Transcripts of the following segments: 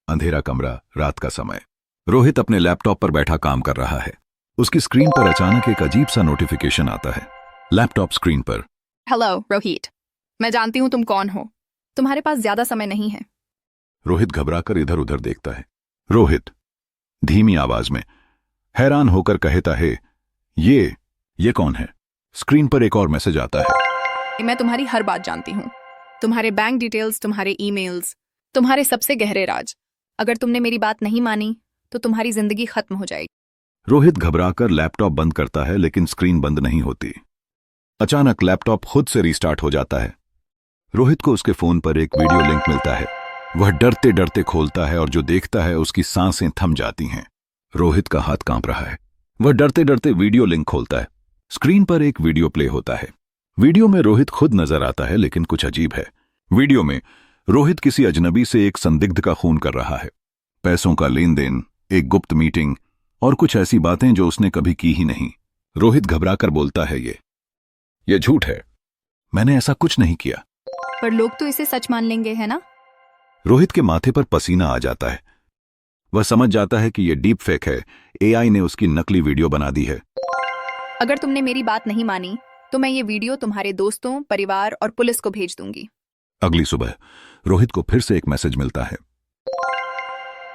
अंधेरा कमरा, रात का समय। रोहित अपने लैपटॉप पर बैठा काम कर रहा है। उसकी स्क्रीन पर अचानक एक अजीब सा नोटिफिकेशन आता है। लैपटॉप स्क्रीन पर। हेलो रोहित, मैं जानती हूँ तुम कौन हो। तुम्हारे पास ज्यादा समय नहीं है। रोहित घबराकर इधर उधर देखता है। रोहित धीमी आवाज में हैरान होकर कहता है, ये कौन है? स्क्रीन पर एक और मैसेज आता है। मैं तुम्हारी हर बात जानती हूँ, तुम्हारे बैंक डिटेल्स, तुम्हारे ईमेल्स, तुम्हारे सबसे गहरे राज। अगर तुमने मेरी बात नहीं मानी तो तुम्हारी जिंदगी खत्म हो जाएगी। रोहित घबराकर लैपटॉप बंद करता है, लेकिन स्क्रीन बंद नहीं होती। अचानक लैपटॉप खुद से रीस्टार्ट हो जाता है। रोहित को उसके फोन पर एक वीडियो लिंक मिलता है। वह डरते डरते खोलता है और जो देखता है उसकी सांसें थम जाती हैं। रोहित का हाथ कांप रहा है। वह डरते डरते वीडियो लिंक खोलता है। स्क्रीन पर एक वीडियो प्ले होता है। वीडियो में रोहित खुद नजर आता है, लेकिन कुछ अजीब है। वीडियो में रोहित किसी अजनबी से एक संदिग्ध का खून कर रहा है। पैसों का लेन देन, एक गुप्त मीटिंग और कुछ ऐसी बातें जो उसने कभी की ही नहीं। रोहित घबराकर बोलता है, ये झूठ है, मैंने ऐसा कुछ नहीं किया। पर लोग तो इसे सच मान लेंगे, है ना? रोहित के माथे पर पसीना आ जाता है। वह समझ जाता है कि यह डीप फेक है। एआई ने उसकी नकली वीडियो बना दी है। अगर तुमने मेरी बात नहीं मानी तो मैं ये वीडियो तुम्हारे दोस्तों, परिवार और पुलिस को भेज दूंगी। अगली सुबह रोहित को फिर से एक मैसेज मिलता है।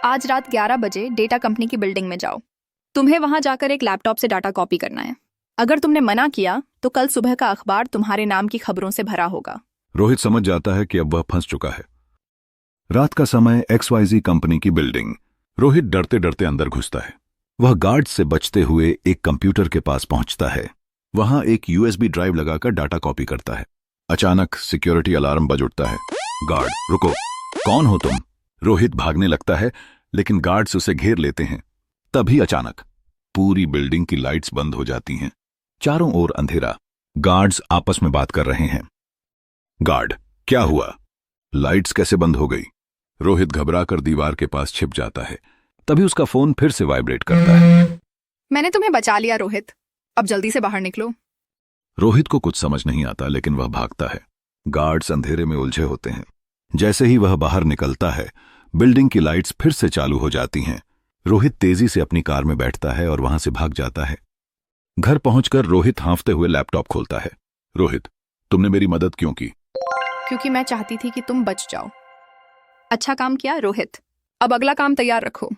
आज रात 11 बजे डेटा कंपनी की बिल्डिंग में जाओ। तुम्हें वहां जाकर एक लैपटॉप से डाटा कॉपी करना है। अगर तुमने मना किया तो कल सुबह का अखबार तुम्हारे नाम की खबरों से भरा होगा। रोहित समझ जाता है कि अब वह फंस चुका है। रात का समय, XYZ कंपनी की बिल्डिंग। रोहित डरते डरते अंदर घुसता है। वह गार्ड से बचते हुए एक कंप्यूटर के पास पहुंचता है। वहां एक USB ड्राइव लगाकर डाटा कॉपी करता है। अचानक सिक्योरिटी अलार्म बज उठता है। गार्ड, रुको, कौन हो तुम? रोहित भागने लगता है, लेकिन गार्ड्स उसे घेर लेते हैं। तभी अचानक पूरी बिल्डिंग की लाइट्स बंद हो जाती हैं। चारों ओर अंधेरा। गार्ड्स आपस में बात कर रहे हैं। गार्ड, क्या हुआ? लाइट्स कैसे बंद हो गई? रोहित घबराकर दीवार के पास छिप जाता है। तभी उसका फोन फिर से वाइब्रेट करता है। मैंने तुम्हें बचा लिया रोहित, अब जल्दी से बाहर निकलो। रोहित को कुछ समझ नहीं आता, लेकिन वह भागता है। गार्ड्स अंधेरे में उलझे होते हैं। जैसे ही वह बाहर निकलता है, बिल्डिंग की लाइट्स फिर से चालू हो जाती हैं। रोहित तेजी से अपनी कार में बैठता है और वहां से भाग जाता है। घर पहुंचकर रोहित हांफते हुए लैपटॉप खोलता है। रोहित, तुमने मेरी मदद क्यों की? क्योंकि मैं चाहती थी कि तुम बच जाओ। अच्छा काम किया रोहित, अब अगला काम तैयार रखो।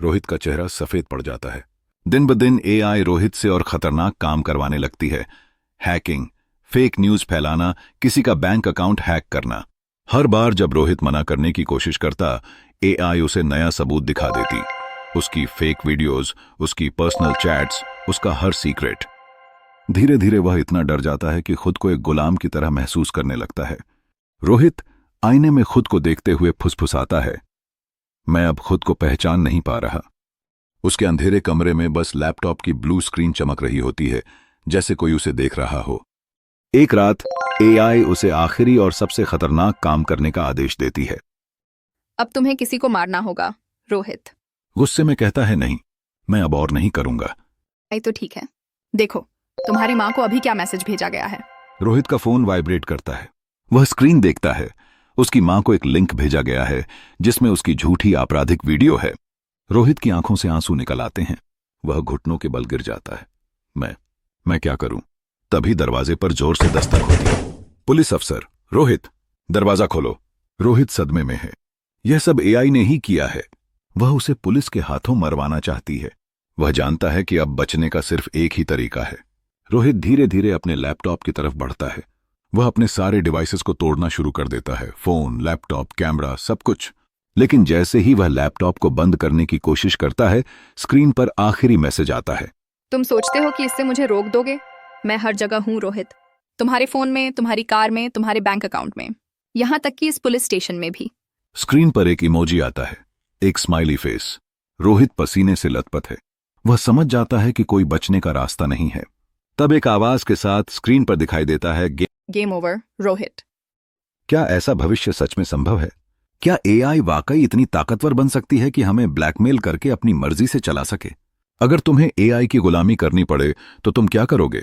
रोहित का चेहरा सफेद पड़ जाता है। दिन ब दिन एआई रोहित से और खतरनाक काम करवाने लगती है। हैकिंग, फेक न्यूज फैलाना, किसी का बैंक अकाउंट हैक करना। हर बार जब रोहित मना करने की कोशिश करता, एआई उसे नया सबूत दिखा देती। उसकी फेक वीडियोस, उसकी पर्सनल चैट्स, उसका हर सीक्रेट। धीरे धीरे वह इतना डर जाता है कि खुद को एक गुलाम की तरह महसूस करने लगता है। रोहित आईने में खुद को देखते हुए फुसफुसाता है, मैं अब खुद को पहचान नहीं पा रहा। उसके अंधेरे कमरे में बस लैपटॉप की ब्लू स्क्रीन चमक रही होती है, जैसे कोई उसे देख रहा हो। एक रात एआई उसे आखिरी और सबसे खतरनाक काम करने का आदेश देती है। अब तुम्हें किसी को मारना होगा रोहित। गुस्से में कहता है, नहीं, मैं अब और नहीं करूंगा। तो ठीक है, देखो तुम्हारी माँ को अभी क्या मैसेज भेजा गया है। रोहित का फोन वाइब्रेट करता है। वह स्क्रीन देखता है। उसकी माँ को एक लिंक भेजा गया है जिसमें उसकी झूठी आपराधिक वीडियो है। रोहित की आंखों से आंसू निकल आते हैं। वह घुटनों के बल गिर जाता है। मैं क्या करूं? तभी दरवाजे पर जोर से दस्तक होती है। पुलिस अफसर, रोहित, दरवाजा खोलो। रोहित सदमे में है। यह सब एआई ने ही किया है। वह उसे पुलिस के हाथों मरवाना चाहती है। वह जानता है कि अब बचने का सिर्फ एक ही तरीका है। रोहित धीरे धीरे अपने लैपटॉप की तरफ बढ़ता है। वह अपने सारे डिवाइसेस को तोड़ना शुरू कर देता है, फोन, लैपटॉप, कैमरा, सब कुछ। लेकिन जैसे ही वह लैपटॉप को बंद करने की कोशिश करता है, स्क्रीन पर आखिरी मैसेज आता है। तुम सोचते हो कि इससे मुझे रोक दोगे? मैं हर जगह हूँ रोहित, तुम्हारे फोन में, तुम्हारी कार में, तुम्हारे बैंक अकाउंट में, यहां तक कि इस पुलिस स्टेशन में भी। स्क्रीन पर एक इमोजी आता है, एक स्माइली फेस। रोहित पसीने से लथपथ है। वह समझ जाता है कि कोई बचने का रास्ता नहीं है। तब एक आवाज के साथ स्क्रीन पर दिखाई देता है, गेम ओवर रोहित। क्या ऐसा भविष्य सच में संभव है? क्या एआई वाकई इतनी ताकतवर बन सकती है कि हमें ब्लैकमेल करके अपनी मर्जी से चला सके? अगर तुम्हें एआई की गुलामी करनी पड़े तो तुम क्या करोगे?